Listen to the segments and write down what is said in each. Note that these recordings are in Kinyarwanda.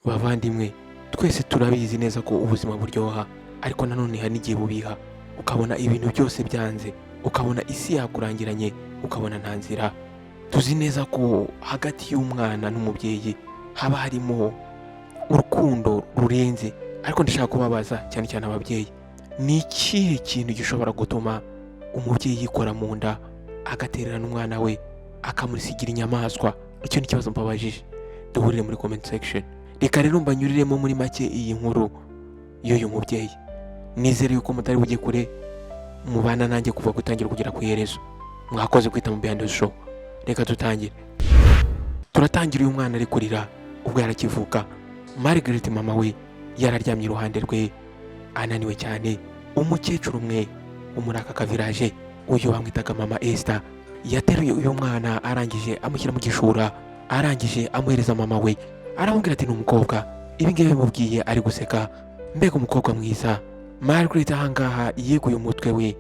Bavandimwe, twese turabizi neza ko ubuzima buryoha, ariko nanone hari n'igihe bubiha, ukabona ibintu byose byanze, ukabona isi yakurangiranye, ukabona nta nzira. Tuzi neza ko hagati y'umwana n'umubyeyi haba harimo urukundo rurenze, ariko ndashaka kubabaza cyane cyane ababyeyi, ni ikihe kintu gishobora gutuma umubyeyi yikora mu nda agatererana umwana we akamusigira inyamaswa? Icyo ni ikibazo mbabajije, duhurire muri comment section. Reka rero mbanyuriremo muri make iyi nkuru y'uyu mubyeyi. Nizere yuko mutari bujye kure, mubana nanjye kuva gutangira kugera ku iherezo. Mwakoze kwita mu Behind the Show. Reka dutangire. Turatangira uyu mwana ari kurira ubwo yarakivuka. Margaret mama we yararyamye iruhande rwe ananiwe cyane. Umukecuru umwe wo muri aka kavirage, uyu bamwitaga mama Esther, yateruye uyu mwana arangije amushyira mu gishura, arangije amuhereza mama we. Aramubwira ati ni umukobwa. Ibi ngibi bimubwiye ari guseka, mbega umukobwa mwiza. Margaret ahangaha yeguye umutwe we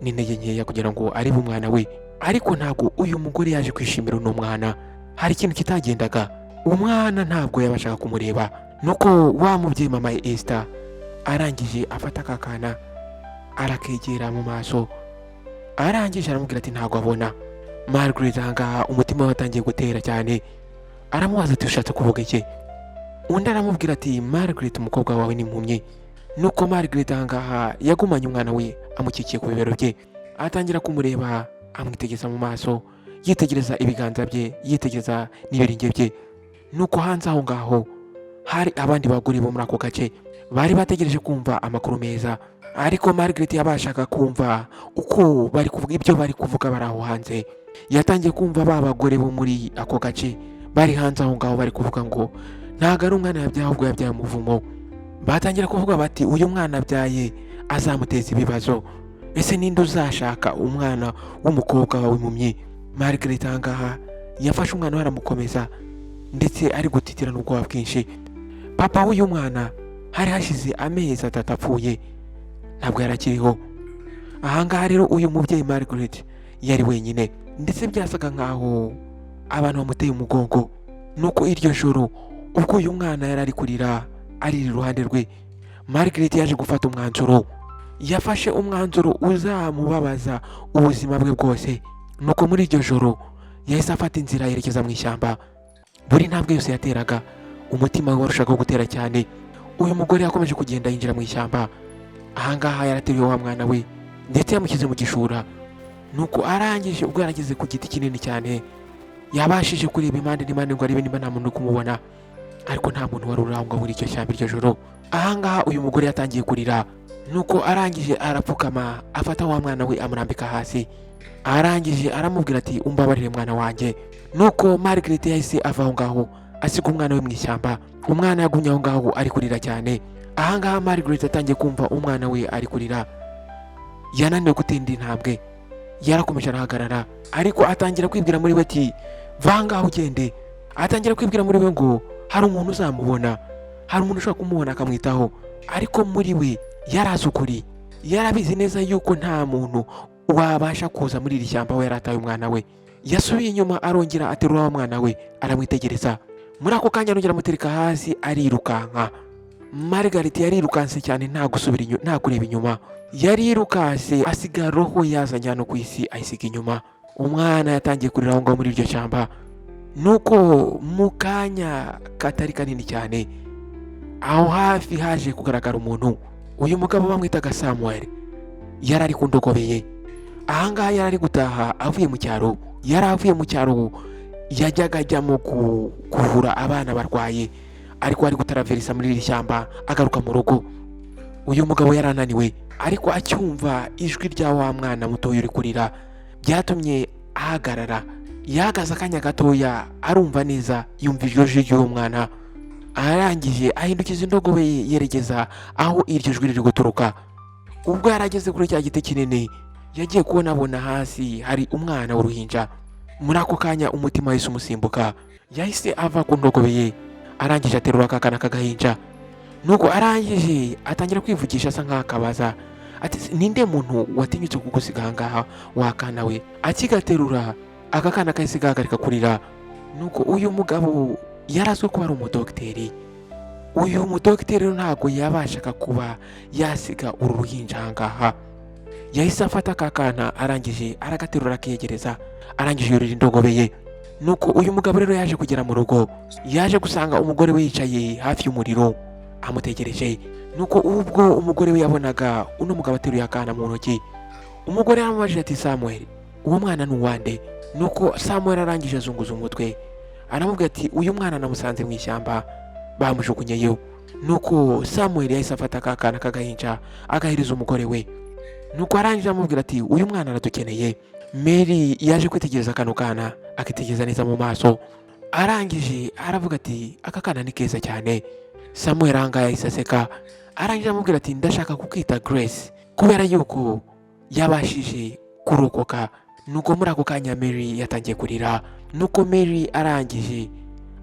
n'intege nkeya kugira ngo arebe umwana we, ariko ntabwo uyu mugore yaje kwishimira uno mwana. Hari ikintu kitagendaga, umwana ntabwo yabashaga kumureba. Nuko wa mubyeyi mama Esther arangije afata akakana arakegera mu maso, arangije aramubwira ati ntabwo abona. Margaret ahangaha umutima we watangiye gutera cyane, aramubaza ati ushatse kuvuga iki? Undi aramubwira ati Margaret umukobwa wawe ni impumyi. Nuko Margaret ahangaha yagumanye umwana we amukikiye ku bibero bye, atangira kumureba amwitegeza mu maso, yitegereza ibiganza bye, yitegereza n'ibirenge bye. Nuko hanze aho ngaho hari abandi bagore bo muri ako gace bari bategereje kumva amakuru meza, ariko Margaret yabashaga kumva uko bari kuvuga ibyo bari kuvuga bari aho hanze. Yatangiye kumva ba bagore bo muri ako gace bari hanze aho ngaho bari kuvuga ngo ntago ari umwana yabyaye ahubwo yabyaye umuvumo. Batangira kuvuga bati uyu mwana abyaye azamuteza ibibazo, ese ninde uzashaka umwana w'umukobwa wawe impumyi? Margaret ahangaha yafashe umwana we aramukomeza, ndetse ari gutitirana ubwoba bwinshi. Papa w'uyu mwana hari hashize amezi 3 apfuye, ntabwo yarakiriho. Ahangaha rero uyu mubyeyi Margaret yari wenyine, ndetse byasaga nkaho abantu bamuteye umugongo. Nuko iryo joro ubwo uyu mwana yari ari kurira ari iruhande rwe, Margaret yaje gufata umwanzuro. Yafashe umwanzuro uzamubabaza ubuzima bwe bwose. Nuko muri iryo joro yahise afata inzira yerekeza mu ishyamba. Buri ntambwe yose yateraga umutima we warushaga gutera cyane. Uyu mugore yakomeje kugenda yinjira mu ishyamba. Ahangaha yarateruye wa mwana we ndetse yamushyize mu gishura. Nuko arangije ubwo yarageze ku giti kinini cyane, yabashije kureba impande n'impande ngo arebe niba nta muntu uri kumubona, ariko nta muntu wari urangwa muri icyo shyamba iryo joro. Ahangaha uyu mugore yatangiye kurira. Nuko arangije arapfukama afata wa mwana we amurambika hasi, arangije aramubwira ati umbabarire mwana wanjye. Nuko Margaret yahise ava aho ngaho asiga umwana we mu ishyamba. Umwana yagumye aho ngaho ari kurira cyane. Ahangaha Margaret atangiye kumva umwana we ari kurira, yananiwe gutenda intambwe, yarakomeje arahagarara, ariko atangira kwibwira muri we ati vangaho ugende. Atangira kwibwira muri we ngo hari umuntu uzamubona, hari umuntu ushobora kumubona akamwitaho. Ariko muri we yarazi ukuri, yarabizi neza yuko nta muntu wabasha kuza muri iri shyamba we yarataye umwana we. Yasubiye inyuma arongera aterura wa mwana we aramwitegereza. Muri ako kanya arongera amutereka hasi arirukanka. Margaret yarirukanse cyane, nta gusubira inyuma, nta kureba inyuma. Yarirukanse asiga roho yazanye hano ku isi ayisiga inyuma. Umwana yatangiye kurira aho ngaho muri iryo shyamba. Nuko mu kanya katari kanini cyane, aho hafi haje kugaragara umuntu. Uyu mugabo bamwitaga Samuel, yari ari kundogobeye. Ahangaha yari ari gutaha avuye mu cyaro. Yari avuye mu cyaro yajyaga ajyamo kuvura abana barwaye, ariko ari gutaraverisa muri iri shyamba agaruka mu rugo. Uyu mugabo yari ananiwe, ariko acyumva ijwi rya wa mwana mutoya uri kurira byatumye ahagarara. Yahagaze akanya gatoya arumva neza, yumva iryo jwi ry'uwo mwana. Arangije ahindukiza indogobe ye yerekeza aho iryo jwi riri guturuka. Ubwo yarageze kuri cya giti kinini, yagiye kubona hasi hari umwana w'uruhinja. Muri ako kanya umutima wahise umusimbuka, yahise ava ku ndogobe ye, arangije aterura akakana k'agahinja. Nuko arangije atangira kwivugisha asa nk'akabaza ati ninde muntu watinyutse kugusiga ahangaha wakana we? Akigaterura akakana kahise gahagarika kurira. Nuko uyu mugabo yarazwe kuba ari umudogiteri, uyu mudogiteri rero ntabwo yabashaga kuba yasiga uru ruhinja aha ngaha. Yahise afata aka kana arangije aragaterura akiyegereza, arangije yurira indogobe ye. Nuko uyu mugabo rero yaje kugera mu rugo, yaje gusanga umugore we yicaye hafi y'umuriro amutegereje. Nuko ubwo umugore we yabonaga uno mugabo ateruye akana mu ntoki, umugore yaramubajije ati Samuel, uwo mwana ni uwande? Nuko Samuel arangije azunguza umutwe aramubwira ati uyu mwana namusanze mu ishyamba bamujugunyeyo. Nuko Samuel yahise afata aka kana k'agahinja agahereza umugore we. Nuko arangije amubwira ati uyu mwana aradukeneye. Mary yaje kwitegereza kano kana akitegereza neza mu maso, arangije aravuga ati aka kana ni keza cyane. Samuel aranga yahise aseka, arangije amubwira ati ndashaka kukwita Grace kubera yuko yabashije kurokoka. Nuko muri ako kanya Mary yatangiye kurira. Nuko Mary arangije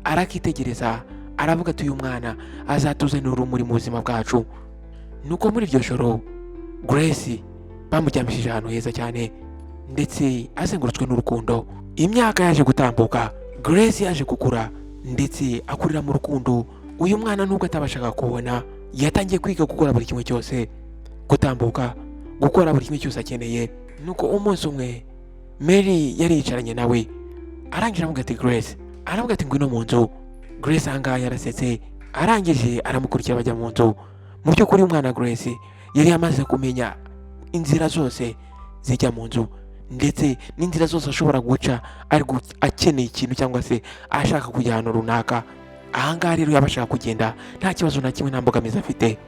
arakitegereza aravuga ati uyu mwana azatuzanira urumuri mu buzima bwacu. Nuko muri iryo joro Grace bamuryamishije ahantu heza cyane ndetse azengurutswe n'urukundo. Imyaka yaje gutambuka, Grace yaje gukura ndetse akurira mu rukundo. Uyu mwana nubwo atabashaga kubona, yatangiye kwiga gukora buri kimwe cyose, gutambuka, gukora buri kimwe cyose akeneye. Nuko umunsi umwe Mary yari yicaranye nawe, arangije aramubwira ati Grace, aramubwira ati ngwino mu nzu. Grace ahangaha yarasetse, arangije aramukurikira bajya mu nzu. Mu by'ukuri umwana Grace yari yamaze kumenya inzira zose zijya mu nzu ndetse n'inzira zose ashobora guca ariko akeneye ikintu cyangwa se ashaka kujya ahantu runaka. Ahangaha rero yabashaka kugenda nta kibazo na kimwe, nta mbogamizi afite.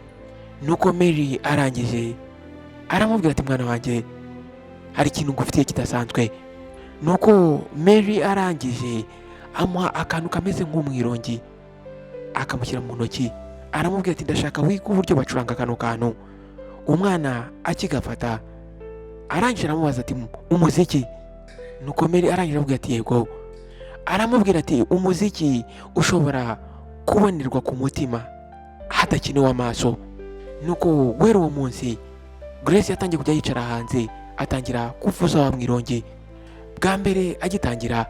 Nuko Mary arangije aramubwira ati mwana wanjye, hari ikintu ngufitiye kidasanzwe. Nuko Mary arangije amuha akantu kameze nk'umwirongi akamushyira mu ntoki, aramubwira ati ndashaka wiga uburyo bacuranga kano kantu. Umwana akigafata arangije aramubaza ati umuziki? Nuko Mary arangije aramubwira ati yego. Aramubwira ati umuziki ushobora kubonerwa ku mutima hadakenewe amaso. Nuko guhera uwo munsi Grace yatangiye kujya yicara hanze atangira kuvuza wa mwirongi. Bwa mbere agitangira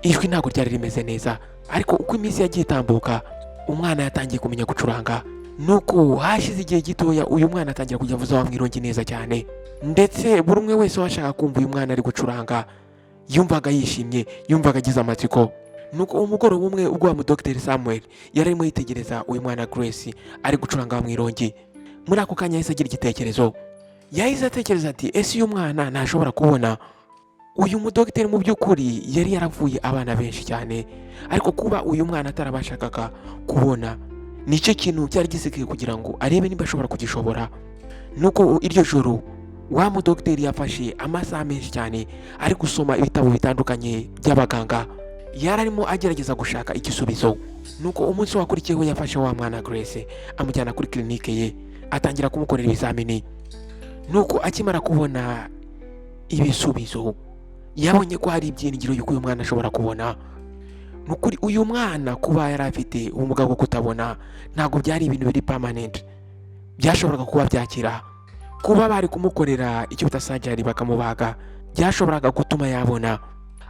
ijwi ntabwo ryari rimeze neza, ariko uko iminsi yagiye itambuka umwana yatangiye kumenya gucuranga. Nuko hashize igihe gitoya uyu mwana atangira kujya avuza wa mwirongi neza cyane, ndetse buri umwe wese washaka kumva uyu mwana ari gucuranga yumvaga yishimye, yumvaga agize amatsiko. Nuko umugoroba umwe ubwo wa Dr. Samuel yari arimo yitegereza uyu mwana Grace ari gucuranga wa mwirongi, muri ako kanya yahise agira igitekerezo. Yahise atekereza ati ese uyu mwana ntashobora kubona? Uyu mudogiteri mu by'ukuri yari yaravuye abana benshi cyane, ariko kuba uyu mwana atarabashakaga kubona nicyo kintu cyari gisigaye kugira ngo arebe niba ashobora kugishobora. Nuko iryo joro wa mudogiteri yafashe amasaha menshi cyane ari gusoma ibitabo bitandukanye by'abaganga, yari arimo agerageza gushaka igisubizo. Nuko umunsi wakurikiyeho yafashe wa mwana Grace amujyana kuri clinique ye, atangira kumukorera ibizamini. Nuko akimara kubona ibisubizo yabonye ko hari ibyiringiro yuko uyu mwana ashobora kubona. Nukuri uyu mwana kuba yari afite ubumuga bwo kutabona ntabwo byari ibintu biri permanent, byashoboraga kuba byakira. Kuba bari kumukorera icyo bita surgery bakamubaga byashoboraga gutuma yabona,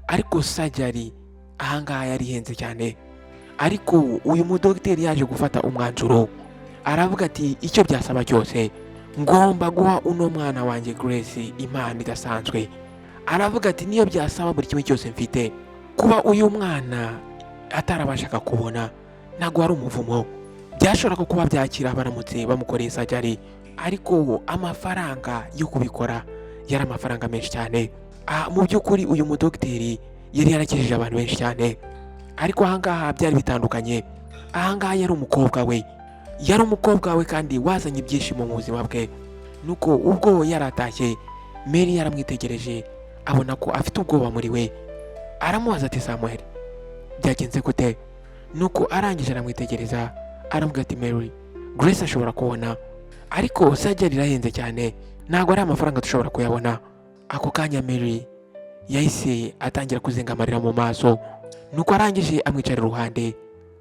ariko surgery ahangaha yari ihenze cyane. Ariko uyu mudogiteri yaje gufata umwanzuro, aravuga ati icyo byasaba cyose ngomba guha uno mwana wanjye Grace impano idasanzwe. Aravuga ati niyo byasaba buri kimwe cyose mfite. Kuba uyu mwana atarabashaka kubona ntabwo ari umuvumo, byashoboraga kuba byakira baramutse bamukoreye surgery, ariko amafaranga yo kubikora yari amafaranga menshi cyane. Mu by'ukuri uyu mudogiteri yari yarakijije abantu benshi cyane, ariko ahangaha byari bitandukanye. Ahangaha yari umukobwa we kandi wazanye ibyishimo mu buzima bwe. Nuko ubwo yaratashye Mary yaramwitegereje abona ko afite ubwoba muri we, aramubaza ati Samuel, byagenze gute? Nuko arangije aramwitegereza aramubwira ati Mary, Grace ashobora kubona ariko surgery irahenze cyane, ntabwo ari amafaranga dushobora kuyabona. Ako kanya Mary yahise atangira kuzenga amarira mu maso. Nuko arangije amwicara iruhande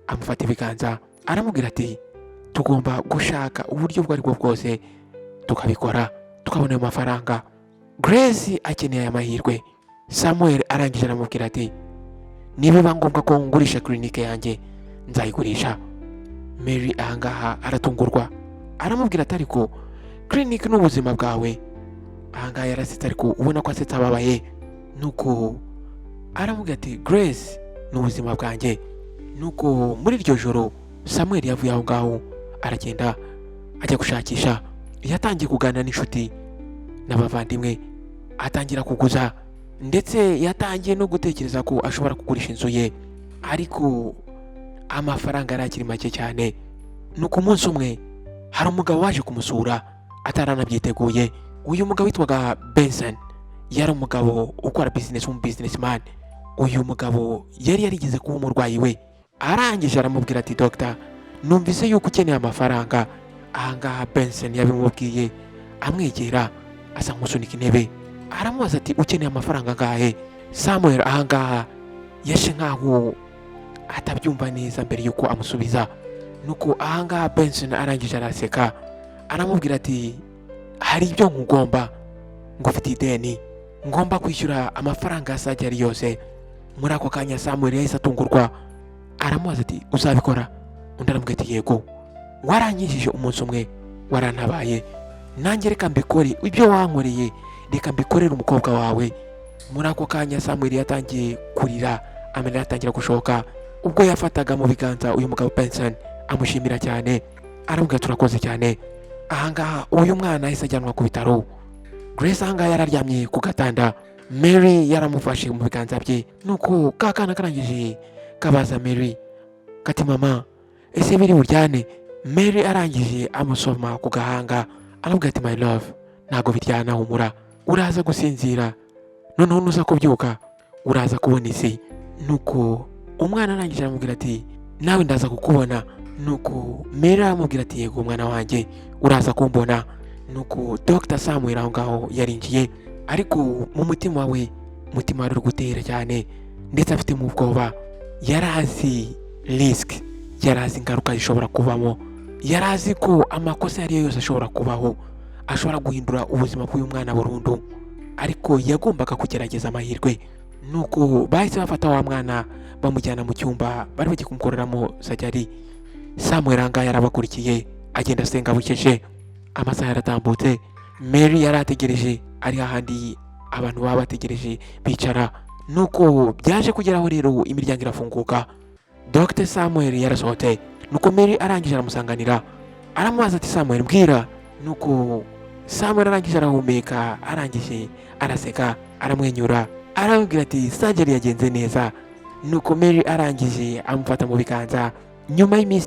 amufata ibiganza aramubwira ati tugomba gushaka uburyo ubwo ari bwo bwose tukabikora tukabona ayo mafaranga. Grace akeneye aya mahirwe. Samuel arangije aramubwira ati nibiba ngombwa ko ngurisha clinique yanjye nzayigurisha. Mary ahangaha aratungurwa, aramubwira ati ariko clinic ni ubuzima bwawe. Ahangaha yarasetse ariko ubona ko asetse ababaye. Nuko aramubwira ati Grace ni ubuzima bwanjye. Nuko muri iryo joro Samuel yavuye aho ngaho aragenda ajya gushakisha, yatangiye kuganira n'inshuti n'abavandimwe, atangira kuguza ndetse yatangiye no gutekereza ko ashobora kugurisha inzu ye, ariko amafaranga yari akiri make cyane. Nuko umunsi umwe hari umugabo waje kumusura ataranabyiteguye. Uyu mugabo witwaga Benson yari umugabo ukora business, businessman. Uyu mugabo yari yarigeze kuba umurwayi we, arangije aramubwira ati Dr, numvise yuko ukeneye amafaranga. Ahangaha Benson yabimubwiye amwegera asa nk'usunika intebe, aramubaza ati ukeneye amafaranga ngahe? Samuel ahangaha yashe nkaho atabyumva neza mbere yuko amusubiza. Nuko ahangaha Benson arangije araseka, aramubwira ati hari ibyo nkugomba, ngufite ideni ngomba kwishyura amafaranga asajya ari yose. Muri ako kanya Samuel yahise atungurwa, aramubaza ati uzabikora? Undi aramubwira ati yego, waranyijije umunsi umwe, warantabaye, nanjye reka mbikore ibyo wankoreye, reka mbikorere umukobwa wawe. Muri ako kanya Samuel yatangiye kurira, amarira yatangira gushoka. Ubwo yafataga mu biganza uyu mugabo Benson amushimira cyane, aramubwira turakoze cyane. Ahangaha uyu mwana yahise ajyanwa ku bitaro. Grace ahangaha yararyamye ku gatanda, Mary yaramufashe mu biganza bye. Nuko kakana karangije kabaza Mary kati mama ese biri buryane? Mary arangije amusoma ku gahanga, aramubwira ati my love ntago biryana, humura, uraza gusinzira, noneho nuza kubyuka uraza kubona isi. Nuko umwana arangije aramubwira ati nawe ndaza kukubona. Nuko Mary aramubwira ati yego mwana wanjye uraza kumbona. Nuko Dr Samuel aho ngaho yarinjiye, ariko mu mutima we, umutima wari uri gutera cyane ndetse afite mu bwoba. Yarazi risk, yarazi ingaruka zishobora kubamo, yarazi ko amakosa yari yose ashobora kubaho, ashobora guhindura ubuzima bw'uyu mwana burundu, ariko yagombaga kugerageza amahirwe. Nuko bahise bafata wa mwana bamujyana mu cyumba bari bagiye kumukoreramo sajari. Samuel ahangaha yarabakurikiye agenda asenga bucece. Amasaha yaratambutse, Mary yarategereje ari hahandi abantu baba bategereje bicara. Nuko byaje kugeraho rero imiryango irafunguka, Dr Samuel yarasohote. Nuko Mary arangije aramusanganira, aramubaza ati Samuel mbwira. Nuko Samuel arangije arahumeka, arangije araseka, aramwenyura, aramubwira ati surgery yagenze neza. Nuko Mary arangije amufata mu biganza. Nyuma y'iminsi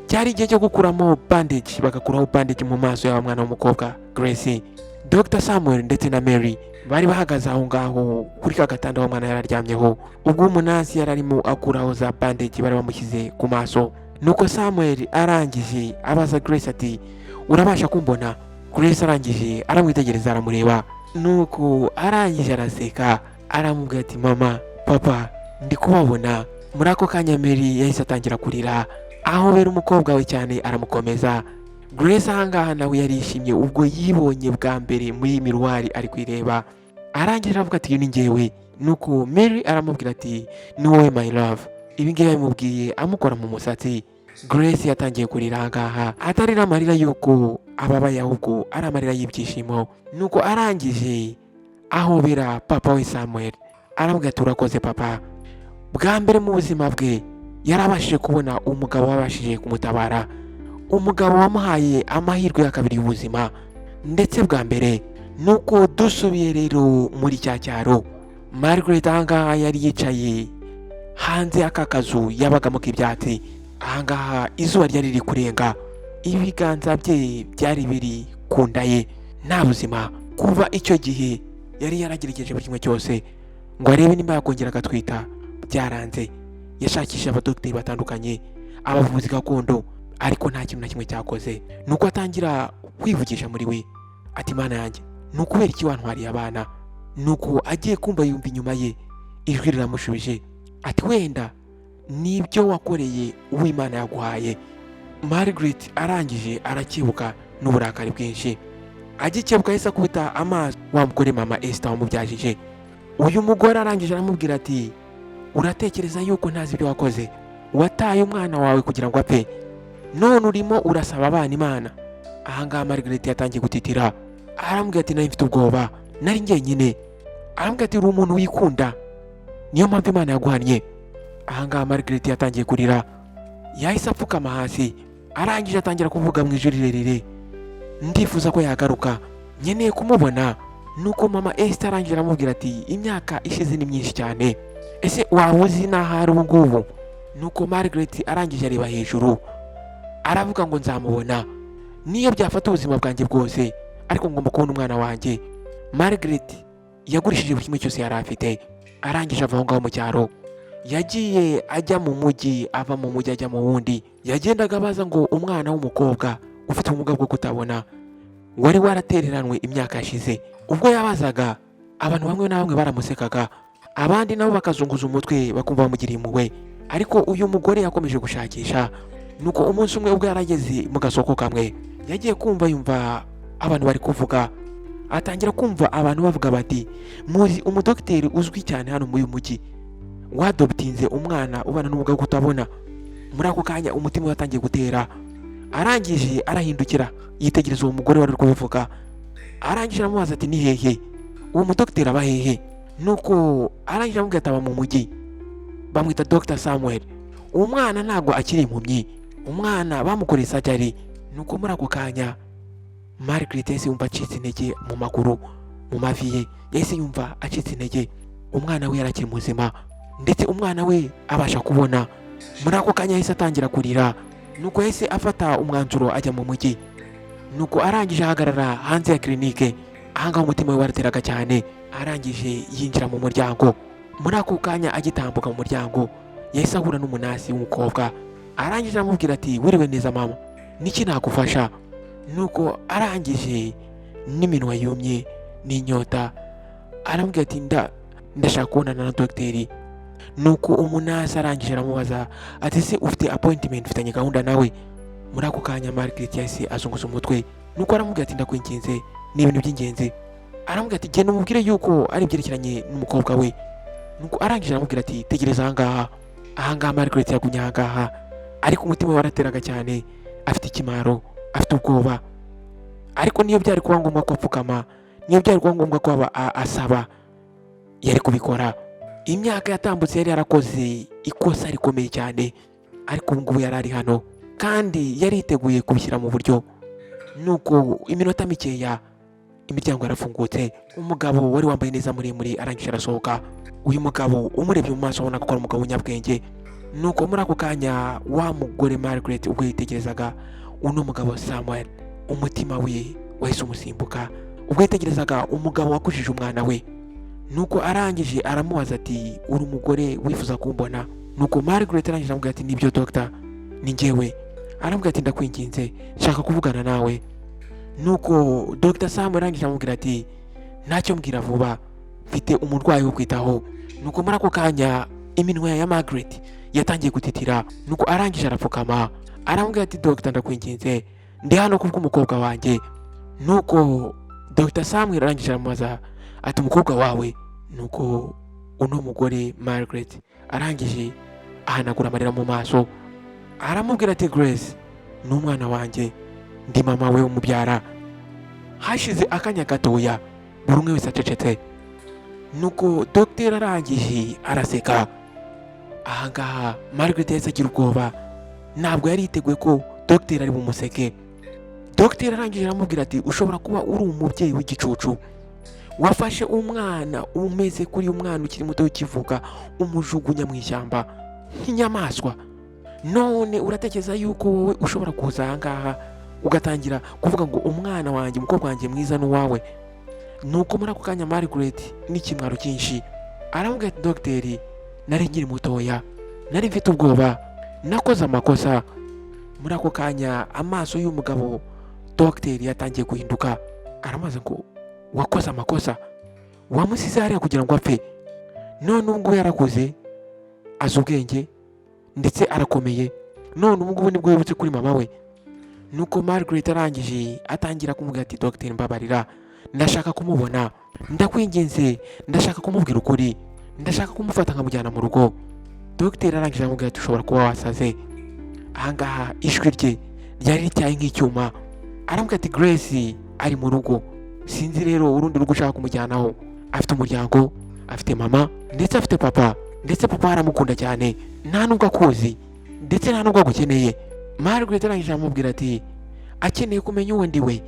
cyari igihe cyo gukuramo bandage, bagakuraho bandage mu maso y'awa mwana w'umukobwa Grace. Dr Samuel ndetse na Mary bari bahagaze aho ngaho kuri ka gatanda wa mwana yararyamyeho. Ubwo umunasi yararimo akuraho za bandage bari bamushyize ku maso. Nuko Samuel arangije abaza Grace ati urabasha kumbona? Grace arangije aramwitegereza aramureba. Nuko arangije araseka, aramubwira ati mama, papa, ndi kubabona. Muri ako kanya Mary yahise atangira kurira, aho bera umukobwa we cyane aramukomeza. Grace ahangaha nawe yarishimye ubwo yibonye bwa mbere muri miruwari ari kwireba, arangije aravuga ati ni njyewe. Nuko Mary aramubwira ati ni wowe my love. Ibi ngibi yamubwiye amukora mu musatsi. Grace yatangiye kurira ahangaha, atarira amarira yuko ababaye, ahubwo ari amarira y'ibyishimo. Nuko arangije ahobera papa we Samuel, aramubwira ati urakoze papa. Bwa mbere mu buzima bwe yarabashije kubona umugabo wabashije kumutabara, umugabo wamuhaye amahirwe ya kabiri y'ubuzima. Ndetse bwa mbere nuko dusubiye rero muri cya cyaro, Margaret ahangaha yari yicaye hanze y'aka kazu yabagamo k'ibyatsi. Ahangaha izuba ryari riri kurenga, ibiganza bye byari biri ku nda ye, nta buzima. Kuva icyo gihe yari yaragerageje buri kimwe cyose ngo arebe nimba yakongera agatwita, byaranze. Yashakishije abadogiteri batandukanye, abavuzi gakondo, ariko nta kintu na kimwe cyakoze. Nuko atangira kwivugisha muri we ati mana yanjye, ni ukubera iki wantwariye abana? Nuko agiye kumva yumva inyuma ye ijwi riramushubije ati wenda nibyo wakoreye uw'Imana yaguhaye. Margaret arangije arakebuka n'uburakari bwinshi, agikebuka yahise akubita amaso wa mugore mama Esther wamubyajije. Uyu mugore arangije aramubwira ati uratekereza yuko ntazi ibyo wakoze? Wataye umwana wawe kugira ngo apfe? none urimo urasaba abana Imana. Ahangaha Margaret yatangiye gutitira, arambwira ati nari mfite ubwoba, nari njyenyine. Arambwira ati uri umuntu wikunda, niyo mpamvu Imana yaguhannye. Ahangaha Margaret yatangiye kurira, yahise apfukama hasi, arangije atangira kuvuga mu ijwi rirerire, ndifuza ko yagaruka, nkeneye kumubona. Nuko mama Esther arangije aramubwira ati imyaka ishize ni myinshi cyane, ese waba uzi n'aho ari ubu ngubu? Nuko Margaret arangije areba hejuru, aravuga ngo nzamubona niyo byafata ubuzima bwanjye bwose, ariko ngomba kubona umwana wanjye. Margaret yagurishije buri kimwe cyose yari afite, arangije ava aho ngaho mu cyaro, yagiye ajya mu mujyi, ava mu mujyi ajya mu wundi. Yagendaga abaza ngo umwana w'umukobwa ufite ubumuga bwo kutabona wari waratereranwe imyaka yashize. Ubwo yabazaga, abantu bamwe na bamwe baramusekaga, abandi nabo bakazunguza umutwe bakumva bamugiriye impuhwe. Ariko uyu mugore yakomeje gushakisha. Nuko umunsi umwe ubwo yarageze mu gasoko kamwe, yagiye yumva abantu bari kuvuga, atangira kumva abantu bavuga bati muzi umudokiteri uzwi cyane hano muri uyu mujyi wadoptinze umwana ubana n'ubumuga bwo kutabona. Muri ako kanya umutima watangiye gutera, arangije arahindukira yitegereza uwo mugore wari kubivuga, arangije aramubaza ati ni hehe uwo mudokiteri, aba hehe? Nuko arangije amubwira ati aba mu mujyi, bamwita Dr Samuel. Uwo mwana ntabwo akiri impumyi, umwana bamukoreye surgery. Nuko muri ako kanya Margaret yahise yumva acitse intege mu maguru, mu mavi ye yahise yumva acitse intege. Umwana we yarakiri muzima, ndetse umwana we abasha kubona. Muri ako kanya yahise atangira kurira, nuko yahise afata umwanzuro ajya mu mujyi. Nuko arangije ahagarara hanze ya clinique, ahangaha umutima we warateraga cyane. Arangije yinjira mu muryango, muri ako kanya agitambuka mu muryango yahise ahura n'umunasi w'umukobwa. Arangije aramubwira ati wiriwe neza mama, niki nagufasha? Nuko arangije n'iminwa yumye n'inyota aramubwira ati ndashaka kubonana na dogiteri. Nuko umunasi arangije aramubaza ati se ufite appointment, ufitanye gahunda nawe? Muri ako kanya Margaret yahise azunguza umutwe, nuko aramubwira ati ndakwinginze, ni ibintu by'ingenzi. Aramubwira ati genda umubwire yuko ari ibyerekeranye n'umukobwa we. Nuko arangije aramubwira ati tegereza ahangaha. Ahangaha Margaret yagumye ahangaha, ariko umutima we warateraga cyane, afite ikimaro, afite ubwoba. Ariko niyo byari kuba ngombwa ko apfukama, niyo byari kuba ngombwa ko asaba, yari kubikora. Imyaka yatambutse yari yarakoze ikosa rikomeye cyane, ariko ubu ngubu yari ari hano kandi yari yiteguye kubishyira mu buryo. Nuko iminota mikeya imiryango yarafungutse, umugabo wari wambaye neza muremure arangije arasohoka. Uyu mugabo umurebye mu maso ubona ko ari umugabo w'umunyabwenge. Nuko muri ako kanya wa mugore Margaret ubwo yitegerezaga uno mugabo Samuel, umutima we wahise umusimbuka ubwo yitegerezaga umugabo wakujije umwana we. Nuko arangije aramubaza ati uri umugore wifuza kumbona? Nuko Margaret arangije aramubwira ati nibyo doctor, ni njyewe. Aramubwira ati ndakwinginze, nshaka kuvugana nawe. Nuko Dr Samuel arangije aramubwira ati ntacyo mbwira vuba, mfite umurwayi wo kwitaho. Nuko muri ako kanya iminwa ya Margaret yatangiye gutitira. Nuko arangije arapfukama aramubwira ati doctor ndakwinginze, ndi hano kubw'umukobwa wanjye. Nuko Dr Samuel arangije aramubaza ati umukobwa wawe? Nuko uno mugore Margaret arangije ahanagura amarira mu maso, aramubwira ati Grace ni umwana wanjye, ndi mama we umubyara. Hashize akanya gatoya buri umwe wese acecetse. Nuko dogiteri arangije araseka. Ahangaha Margaret yahise agira ubwoba, ntabwo yari yiteguye ko dogiteri ari bumuseke. Dogiteri arangije aramubwira ati ushobora kuba uri umubyeyi w'igicucu, wafashe umwana umeze kuri umwana ukiri muto ukivuka umujugunya mu ishyamba nk'inyamaswa, none uratekereza yuko wowe ushobora kuza ahangaha ugatangira kuvuga ngo umwana wanjye, umukobwa wanjye mwiza n'uwawe? Nuko muri ako kanya Margaret n'ikimwaro cyinshi aramubwira ati dogiteri, nari nkiri mutoya, nari mfite ubwoba, nakoze amakosa. Muri ako kanya amaso y'umugabo dogiteri yatangiye guhinduka, aramubaza ngo wakoze amakosa? Wamusize hariya kugira ngo apfe? None ubu ngubu yarakuze, azi ubwenge ndetse arakomeye, none ubu ngubu nibwo yibutse kuri mama we. Nuko Margaret arangije atangira kumubwira ati dogiteri mbabarira, ndashaka kumubona, ndakwinginze, ndashaka kumubwira ukuri, ndashaka kumufata nkamujyana mu rugo. Dogiteri arangije aramubwira ati ushobora kuba wasaze, ahangaha ijwi rye ryari rityaye nk'icyuma. Arambwira ati Grace ari mu rugo, sinzi rero urundi rugo ushaka kumujyanaho. Afite umuryango, afite mama ndetse afite papa, ndetse papa aramukunda cyane, nta nubwo akuzi ndetse nta nubwo agukeneye. Margaret arangije aramubwira ati akeneye kumenya uwo ndi we.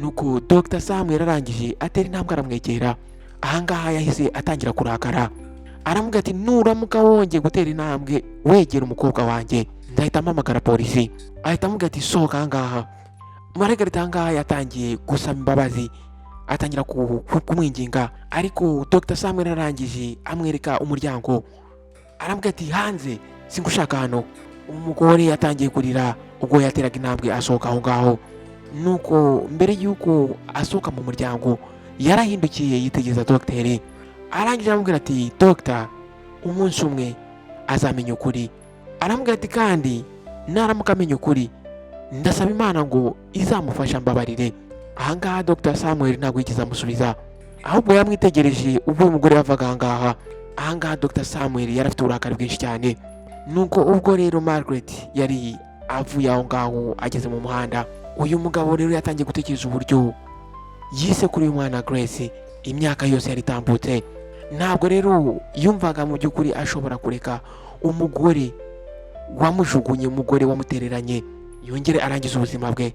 Nuko Dr Samuel arangije atera intambwe aramwegera. Ahangaha yahise atangira kurakara, aramubwira ati nuramuka wongeye gutera intambwe wegera umukobwa wanjye ndahita mpamagara polisi. Ahita amubwira ati sohoka ahangaha. Margaret ahangaha yatangiye gusaba imbabazi, atangira kumwinginga, ariko Dr Samuel arangije amwereka umuryango, arambwira ati hanze singushaka hano. Umugore yatangiye kurira ubwo yateraga intambwe asohoka aho ngaho. Nuko mbere y'uko asohoka mu muryango yarahindukiye yitegereza dogiteri, arangije aramubwira ati dogita, umunsi umwe azamenya ukuri. Aramubwira ati kandi naramuka amenya ukuri ndasaba Imana ngo izamufasha mbabarire. Ahangaha Dr Samuel ntabwo yigeze amusubiza, ahubwo yamwitegereje ubwo uyu mugore yavaga ahangaha. Ahangaha Dr Samuel yari afite uburakari bwinshi cyane. Nuko ubwo rero Margaret yari avuye aho ngaho ageze mu muhanda, uyu mugabo rero yatangiye gutekereza uburyo yise kuri uyu mwana Grace. Imyaka yose yari itambutse, ntabwo rero yumvaga mu by'ukuri ashobora kureka umugore wamujugunye, umugore wamutereranye yongere arangiza ubuzima bwe.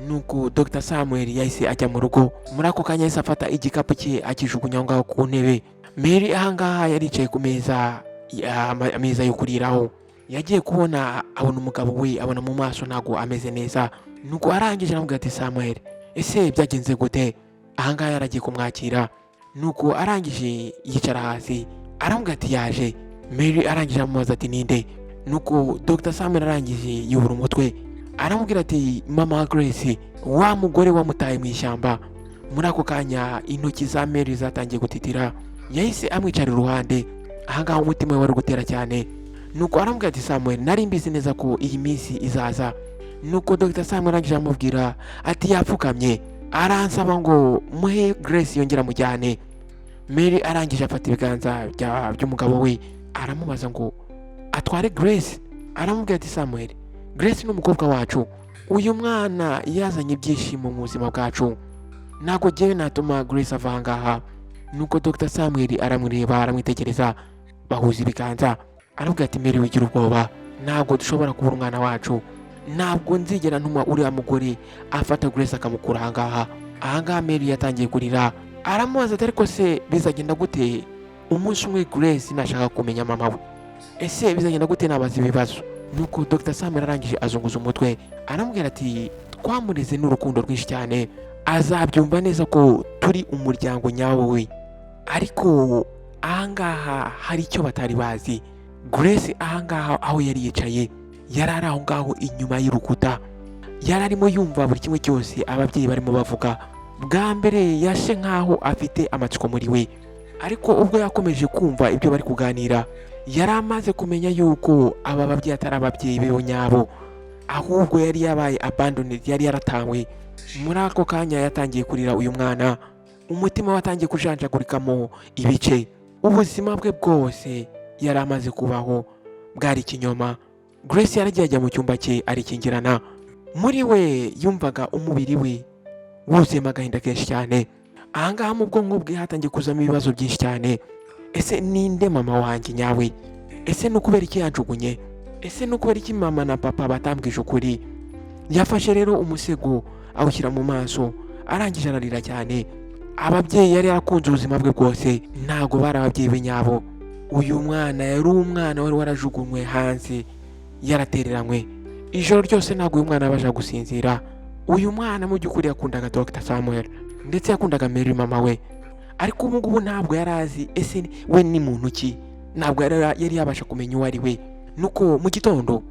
Nuko Dr Samuel yahise ajya mu rugo. Muri ako kanya yahise afata igikapu cye akijugunya aho ngaho ku ntebe. Mary ahangaha yaricaye ku meza yo kuriraho. Yagiye kubona abona umugabo we, abona mu maso ntago ameze neza. Nuko arangije aramubwira ati Samuel, ese byagenze gute? Ahangaha yaragiye kumwakira. Nuko arangije yicara hasi, aramubwira ati yaje. Mary arangije amubaza ati ninde? Nuko Dr Samuel arangije yubura umutwe, aramubwira ati mama Grace, wa mugore wamutaye mu ishyamba. Muri ako kanya intoki za Mary zatangiye gutitira, yahise amwicara iruhande. Ahangaha umutima we wari gutera cyane. Nuko aramubwira ati Samuel, nari mbizi neza ko iyi minsi izaza. Nuko Dr Samuel arangije amubwira ati yapfukamye, aransaba ngo muhe Grace yongera mujyane. Mary arangije afata ibiganza by'umugabo we, aramubaza ngo atware Grace. Aramubwira ati Samuel, Grace ni umukobwa wacu, uyu mwana yazanye ibyishimo mu buzima bwacu, ntabwo jyewe natuma Grace ava ahangaha. Nuko Dr Samuel aramureba, aramwitegereza, bahuza ibiganza. Aramubwira ati Mary wigira ubwoba, ntabwo dushobora kubura umwana wacu, ntabwo nzigera ntuma uriya mugore afata Grace akamukura ahangaha. Ahangaha Mary yatangiye kurira, aramubaza ati ariko se bizagenda gute umunsi umwe Grace nashaka kumenya mama we? Ese bizagenda gute nabaza ibibazo? Nuko Dr Samuel arangije azunguza umutwe, aramubwira ati twamureze n'urukundo rwinshi cyane, azabyumva neza ko turi umuryango nyawo we. Ariko ahangaha hari icyo batari bazi. Grace ahangaha aho yari yicaye yari ari aho ngaho inyuma y'urukuta, yari arimo yumva buri kimwe cyose ababyeyi barimo bavuga. Bwa mbere yashe nkaho afite amatsiko muri we, ariko ubwo yakomeje kumva ibyo bari kuganira yari amaze kumenya yuko aba babyeyi atari ababyeyi be nyabo, ahubwo yari yabaye abandoned, yari yaratawe. Muri ako kanya yatangiye kurira uyu mwana, umutima watangiye kujanjagurikamo ibice. Ubuzima bwe bwose yari amaze kubaho bwari ikinyoma. Grace yaragiye ajya mu cyumba cye arikingirana. Muri we yumvaga umubiri we wuzuyemo agahinda kenshi cyane. Ahangaha mu bwonko bwe hatangiye kuzamo ibibazo byinshi cyane. Ese ninde mama wanjye nyawe? Ese nukubera iki yanjugunye? Ese nukubera iki mama na papa batambwije ukuri? Yafashe rero umusego awushyira mu maso, arangije ararira cyane. Ababyeyi yari yarakunze ubuzima bwe bwose, ntago bari ababyeyi be nyabo. Uyu mwana yari umwana wari warajugunywe hanze, yaratereranywe. Ijoro ryose ntago uyu mwana yabasha gusinzira. Uyu mwana mu by'ukuri yakundaga Dr Samuel ndetse yakundaga Mary mama we, ariko ubu ngubu ntabwo yari azi ese we ni muntu ki, ntabwo yari yabasha kumenya uwo ari we. Nuko mu gitondo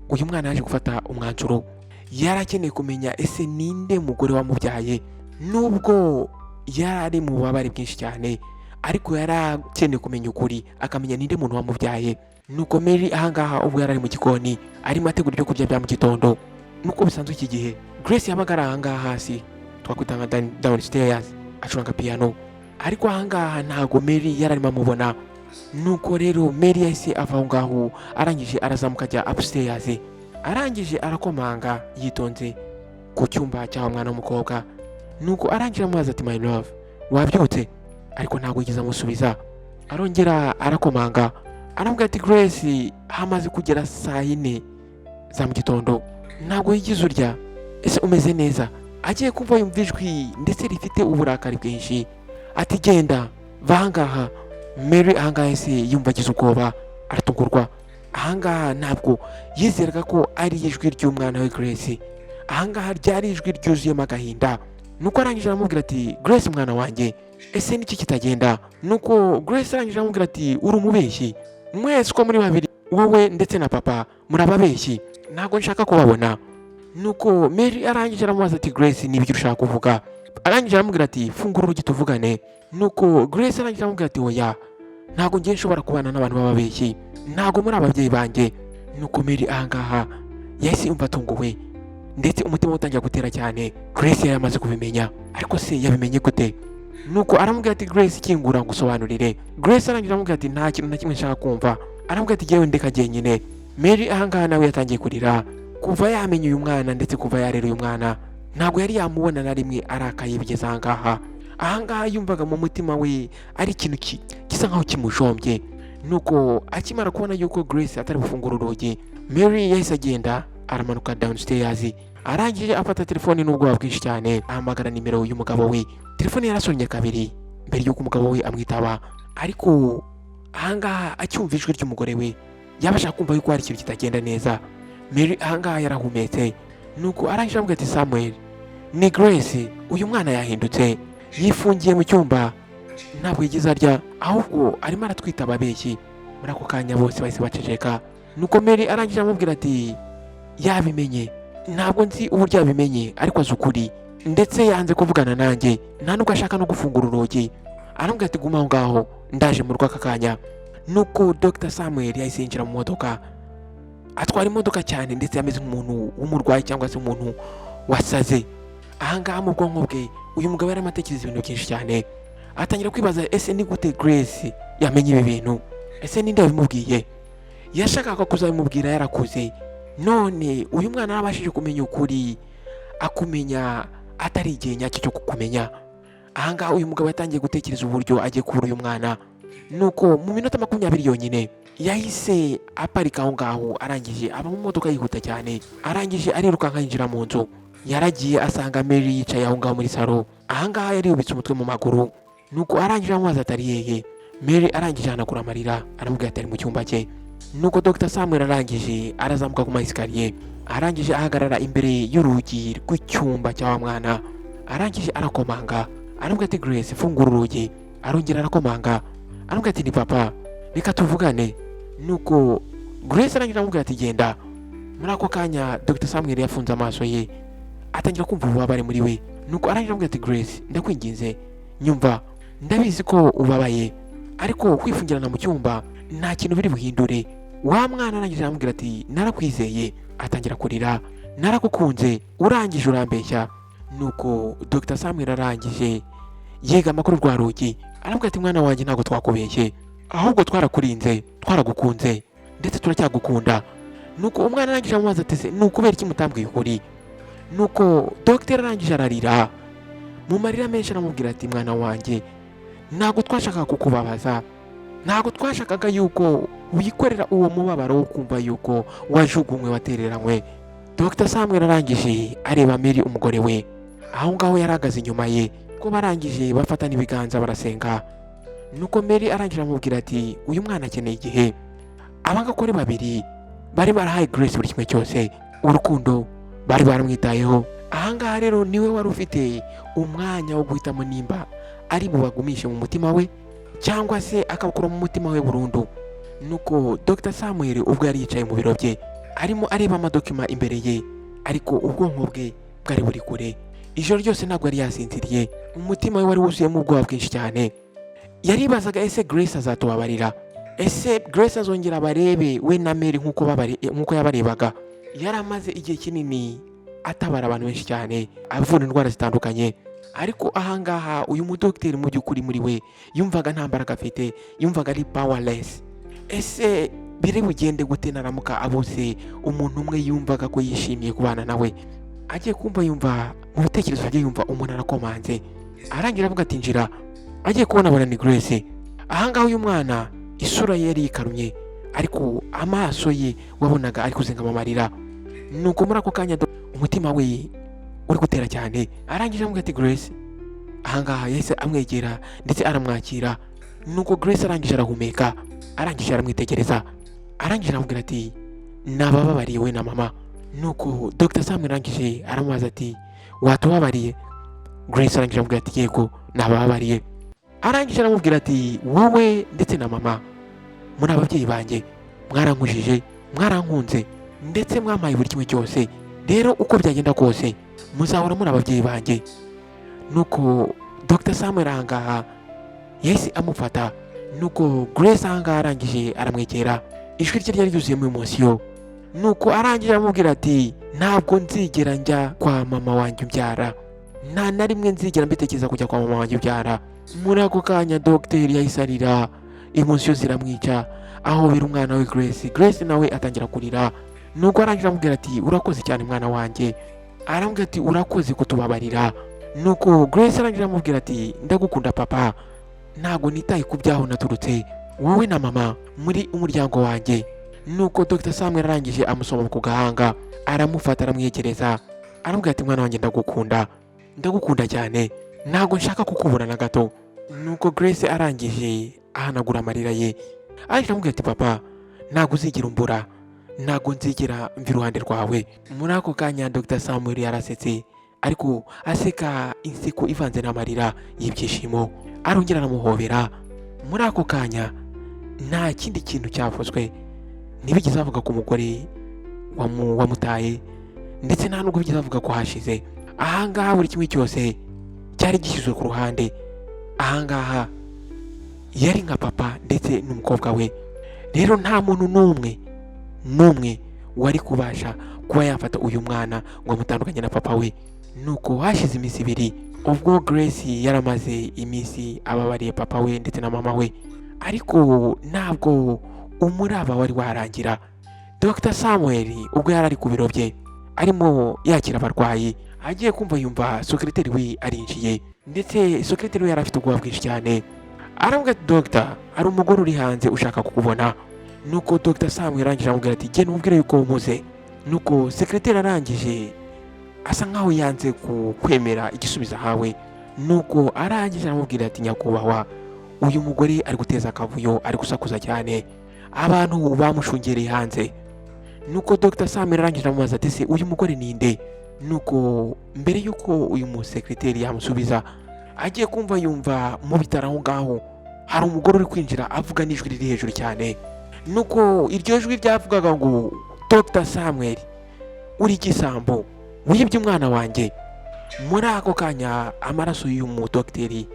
uyu mwana yaje gufata umwanzuro, yari akeneye kumenya ese ninde mugore wamubyaye. Nubwo yari ari mu bubabare bwinshi cyane, ariko yari akeneye kumenya ukuri, akamenya ninde muntu wamubyaye. Nuko Mary ahangaha ubwo yari ari mu gikoni arimo ategura ibyo kurya bya mu gitondo. Nuko bisanzwe iki gihe Grace yabaga ari ahangaha hasi, twakwita nka downstairs, acuranga piano, ariko ahangaha ntago Mary yari arimo amubona. Nuko rero Mary yahise ava aho ngaho, arangije arazamuka ajya upstairs. arangije arakomanga yitonze ku cyumba cy'aho mwana w'umukobwa. Nuko arangije amubaza ati my love wabyutse, ariko ntabwo yigeze amusubiza. Arongera arakomanga aramubwira ati Grace hamaze kugera saa 4 za mu gitondo, ntabwo yigeze urya, ese umeze neza? Agiye kumva yumva ijwi ndetse rifite uburakari bwinshi ati genda va ahangaha. Mary ahangaha ese yumva agize ubwoba aratungurwa. Ahangaha ntabwo yizeraga ko ari ijwi ry'umwana we Grace, ahangaha ryari ijwi ryuzuyemo agahinda. Nuko arangije aramubwira ati Grace mwana wanjye ese niki kitagenda? Nuko Grace arangije aramubwira ati uri umubeshyi, mwese uko muri babiri wowe ndetse na papa murababeshyi, ntabwo nshaka kubabona. Nuko Mary arangije aramubaza ati Grace ni ibyo ushaka kuvuga? Arangije aramubwira ati fungura urugi tuvugane. Nuko Grace arangije aramubwira ati oya, ntabwo ngiye nshobora kubana n'abantu b'ababeshyi, ntabwo muri ababyeyi banjye. Nuko Mary ahangaha yahise yumva atunguwe ndetse umutima utangira gutera cyane. Grace yari amaze kubimenya, ariko se yabimenye gute? Nuko aramubwira ati Grace kingura ngusobanurire. Grace arangije aramubwira ati nta kintu na kimwe nshaka kumva. Aramubwira ati jyewe ndeka jyenyine. Mary ahangaha nawe yatangiye kurira kuva yamenye uyu mwana ndetse kuva yarera uyu mwana, ntabwo yari yamubona na rimwe arakaye bigeze ahangaha. Ahangaha yumvaga mu mutima we ari ikintu gisa nkaho kimujombye. Nuko akimara kubona yuko Grace atari bufungura urugi, Mary yahise agenda aramanuka downstairs. Arangije afata telefone n'ubwoba bwinshi cyane ahamagara nimero y'umugabo we. Telefone yarasonye kabiri mbere y'uko umugabo we amwitaba, ariko ahangaha acyumva ijwi ry'umugore we yabasha kumva yuko hari ikintu kitagenda neza. Mary ahangaha yarahumetse. Nuko arangije aramubwira ati Samuel ni Grace, uyu mwana yahindutse, yifungiye mu cyumba, ntabwo yigeze arya ahubwo arimo aratwita ababeshyi. Muri ako kanya bose bahise baceceka. Nuko Mary arangije aramubwira ati yabimenye, ntabwo nzi uburyo yabimenye ariko azi ukuri, ndetse yanze kuvugana nanjye, nta nubwo ashaka no gufungura urugi. Aramubwira ati guma aho ngaho ndaje mu rugo aka kanya. Nuko Dr Samuel yahise yinjira mu modoka, atwara imodoka cyane ndetse yameze nk'umuntu w'umurwayi cyangwa se umuntu wasaze. Ahangaha mu bwonko bwe uyu mugabo yari amatekereza ibintu byinshi cyane, atangira kwibaza ese ni gute Grace yamenye ibi bintu, ese ninde wabimubwiye? Yashakaga kuzabimubwira yarakuze, none uyu mwana yarabashije kumenya ukuri, akumenya atari igihe nyacyo cyo kukumenya. Ahangaha uyu mugabo yatangiye gutekereza uburyo agiye kubura uyu mwana. Nuko mu minota 20 yonyine yahise aparika aho ngaho, arangije aba mu modoka yihuta cyane, arangije arirukanka yinjira mu nzu. Yaragiye asanga Mary yicaye aho ngaho muri salo. Ahangaha yari yubitse umutwe mu maguru. Nuko arangije amubaza atari hehe. Mary arangije ahanagura amarira aramubwira atari mu cyumba cye. Nuko Dr Samuel arangije arazamuka ku masikariye, arangije ahagarara imbere y'urugi rw'icyumba cy'awa mwana. Arangije arakomanga aramubwira ati Grace fungura urugi. Arongera arakomanga aramubwira ati ni papa reka tuvugane. Nuko Grace arangije aramubwira ati genda. Muri ako kanya Dr Samuel yafunze amaso ye, atangira kumva ububabare muri we. Nuko arangije aramubwira ati Grace ndakwinginze nyumva, ndabizi ko ubabaye, ariko kwifungirana mu cyumba nta kintu biri buhindure. Wa mwana arangije aramubwira ati narakwizeye. Atangira kurira, naragukunze urangije urambeshya. Nuko Dr Samuel arangije yegama kuri rwa rugi aramubwira ati mwana wanjye ntabwo twakubeshye, ahubwo twarakurinze, twaragukunze ndetse turacyagukunda. Nuko umwana arangije amubaza ati ni ukubera iki mutambwiye ukuri? Nuko Dr arangije ararira mu marira menshi aramubwira ati mwana wanjye ntabwo twashakaga kukubabaza, ntabwo twashakaga yuko wikorera uwo mubabaro wo kumva yuko wajugunywe watereranywe. Dr Samuel arangije areba Mary umugore we aho ngaho yaragaze inyuma ye, ko barangije bafatana ibiganza barasenga. Nuko Mary arangije aramubwira ati uyu mwana akeneye igihe. Abangakore babiri bari barahaye Grace buri kimwe cyose, urukundo bari baramwitayeho. Ahangaha rero niwe wari ufite umwanya wo guhitamo nimba ari bubagumishe mu mutima we cyangwa se akabukura mu mutima we burundu. Nuko Dr Samuel ubwo yari yicaye mu biro bye arimo areba amadokima imbere ye, ariko ubwonko bwe bwari buri kure. Ijoro ryose ntabwo yari yasinziriye, umutima we wari wuzuyemo ubwoba bwinshi cyane. Yaribazaga ese Grace azatubabarira, ese Grace azongera barebe we na Mary nk'uko yabarebaga. Yari amaze igihe kinini atabara abantu benshi cyane, avura indwara zitandukanye, ariko ahangaha uyu mudokiteri mu by'ukuri muri we yumvaga nta mbaraga afite, yumvaga ari powerless. Ese biri bugende gute naramuka abuze umuntu umwe yumvaga ko yishimiye kubana nawe. Agiye kumva yumva mu bitekerezo bye yumva umuntu arakomanze, arangira avuga ati njira. Agiye kubona abona ni Grace. Ahangaha uyu mwana isura ye yari yikarumye, ariko amaso ye wabonaga ari kuzengama amarira. Nuko muri ako kanya umutima we uri gutera cyane, arangije avuga ati Grace. Ahangaha yahise amwegera ndetse aramwakira. Nuko Grace arangije arahumeka, arangije aramwitegereza, arangije aramubwira ati nabababariye we na mama. Nuko Dr. Sam arangije aramubaza ati watubabariye? Grace arangije aramubwira ati yego nabababariye. Arangije aramubwira ati wowe ndetse na mama muri ababyeyi banjye, mwarankujije, mwarankunze ndetse mwampaye buri kimwe cyose, rero uko byagenda kose muzahora muri ababyeyi banjye. Nuko Dr. Samuel ahangaha yahise amufata. Nuko Grace ahangaha arangije aramwegera, ijwi rye ryari ryuzuyemo emosiyo. Nuko arangije aramubwira ati ntabwo nzigera njya kwa mama wanjye umbyara, nta na rimwe nzigera mbitekereza kujya kwa mama wanjye umbyara. Muri ako kanya dogiteri yahise arira, emosiyo ziramwica, ahobera umwana we Grace. Grace nawe atangira kurira. Nuko arangije aramubwira ati urakoze cyane mwana wanjye. Aramubwira ati urakoze kutubabarira. Nuko Grace arangije aramubwira ati ndagukunda papa, ntago nitaye ku byaho naturutse, wowe na mama muri umuryango wanjye. Nuko Dr. Samuel arangije amusoma ku gahanga, aramufata aramwegereza, aramubwira ati mwana wanjye ndagukunda, ndagukunda cyane, ntago nshaka kukubura na gato. Nuko Grace arangije ahanagura amarira ye, arangije aramubwira ati papa ntago uzigira umbura, ntago nzigera mva iruhande rwawe. Muri ako kanya Dr. Samuel yarasetse, ariko aseka inseko ivanze n'amarira y'ibyishimo, arongera aramuhobera. Muri ako kanya nta kindi kintu cyavuzwe, ntibigeze bavuga ku mugore wamutaye, ndetse nta nubwo bigeze bavuga ko hashize. Ahangaha buri kimwe cyose cyari gishyizwe ku ruhande. Ahangaha yari nka papa ndetse n'umukobwa we. Rero nta muntu n'umwe wari kubasha kuba yafata uyu mwana ngo amutandukanye na papa we. Nuko hashize iminsi ibiri, ubwo Grace yaramaze iminsi ababariye papa we ndetse na mama we, ariko ntabwo umuraba wari warangira. Dr. Samuel ubwo yari ari ku biro bye arimo yakira abarwayi, agiye kumva yumva secretary we arinjiye, ndetse secretary we yari afite ubwoba bwinshi cyane. Aramubwira ati Dr. hari umugore uri hanze ushaka kukubona. Nuko Dr. Samuel arangije aramubwira ati genda umubwire yuko umuze. Nuko secretary arangije asa nkaho yanze kwemera igisubizo ahawe. Nuko arangije aramubwira ati nyakubahwa, uyu mugore ari guteza akavuyo, ari gusakuza cyane, abantu bamushungereye hanze. Nuko Dr. Samuel arangije amubaza ati se uyu mugore ninde? Nuko mbere yuko uyu musekreteri yamusubiza, agiye kumva yumva mu bitaro aho ngaho hari umugore uri kwinjira avuga n'ijwi riri hejuru cyane. Nuko iryo jwi ryavugaga ngo Dr. Samuel uri igisambo, wibye umwana wanjye. Muri ako kanya amaraso y'uyu mudogiteri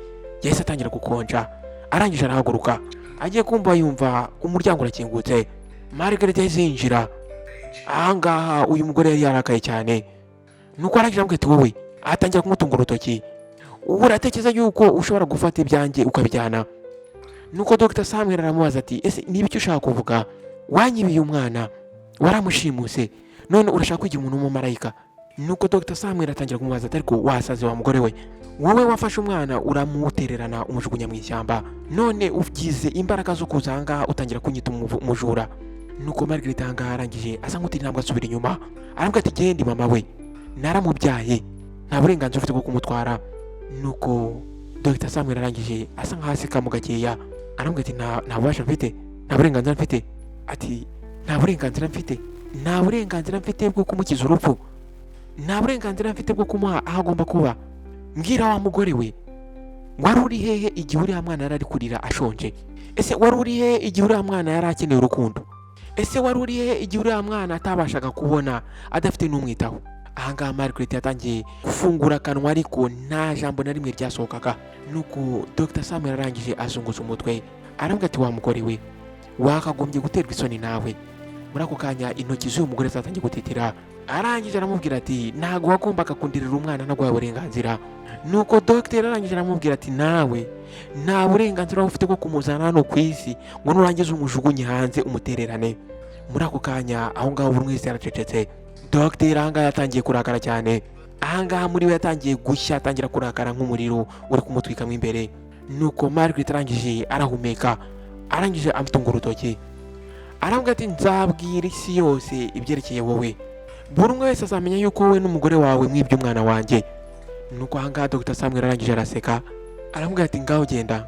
yahise atangira gukonja, arangije arahaguruka. Agiye kumva yumva umuryango urakingutse, Margaret yahise yinjira. Ahangaha uyu mugore yari yarakaye cyane. Nuko arangije aramubwira ati wowe, atangira kumutunga urutoki, uratekereza yuko ushobora gufata ibyanjye ukabijyana? Nuko Dr. Samuel aramubaza ati ese niba icyo ushaka kuvuga, wanyibiye umwana, waramushimuse, none urashaka kwigira umuntu w'umumarayika? Nuko Dr. Samuel atangira kumubaza ati ariko wasaze wa mugore we, wowe wafashe umwana uramutererana umujugunya mu ishyamba, none ugize imbaraga zo kuza ahangaha utangira kunyita umujura. Nuko Margaret ahangaha arangije asa nk'utiri ntabwo asubira inyuma, arambwira ati genda mama we, naramubyaye, nta burenganzira ufite bwo kumutwara. Nuko Dr. Samuel arangije asa nkaho aseka mu gakeya, arambwira ati nta bubasha mfite, nta burenganzira mfite. Ati nta burenganzira mfite, nta burenganzira mfite bwo kumukiza urupfu, nta burenganzira mfite bwo kumuha aho agomba kuba. Mbwira wa mugore we, wari uri hehe igihe uriya mwana yari ari kurira ashonje? Ese wari uri hehe igihe uriya mwana yari akeneye urukundo? Ese wari uri hehe igihe uriya mwana atabashaga kubona adafite n'umwitaho? Ahangaha Margaret yatangiye gufungura akanwa, ariko nta jambo na rimwe ryasohokaga. Nuko Dr. Samuel arangije azunguza umutwe, arambwira ati wa mugore we, wakagombye guterwa isoni nawe, muri ako kanya intoki z'uyu mugore zatangiye gutitira, arangije aramubwira ati ntago wagombaga kundirira umwana naguhaye uburenganzira. Nuko dogiteri arangije aramubwira ati nawe nta burenganzira ufite bwo kumuzana hano ku isi ngo nurangiza umujugunye hanze umutererane. Muri ako kanya aho ngaho buri wese yaracecetse. Dogiteri ahangaha yatangiye kurakara cyane, ahangaha muri we yatangiye gushya, atangira kurakara nk'umuriro uri kumutwikamo imbere. Nuko Margaret arangije arahumeka, arangije amutunga urutoki, arambwira ati nzabwira isi yose ibyerekeye wowe, buri umwe wese azamenya yuko wowe n'umugore wawe mwibye umwana wanjye. Nuko ahangaha Dr Samuel arangije araseka, arambwira ati ngaho genda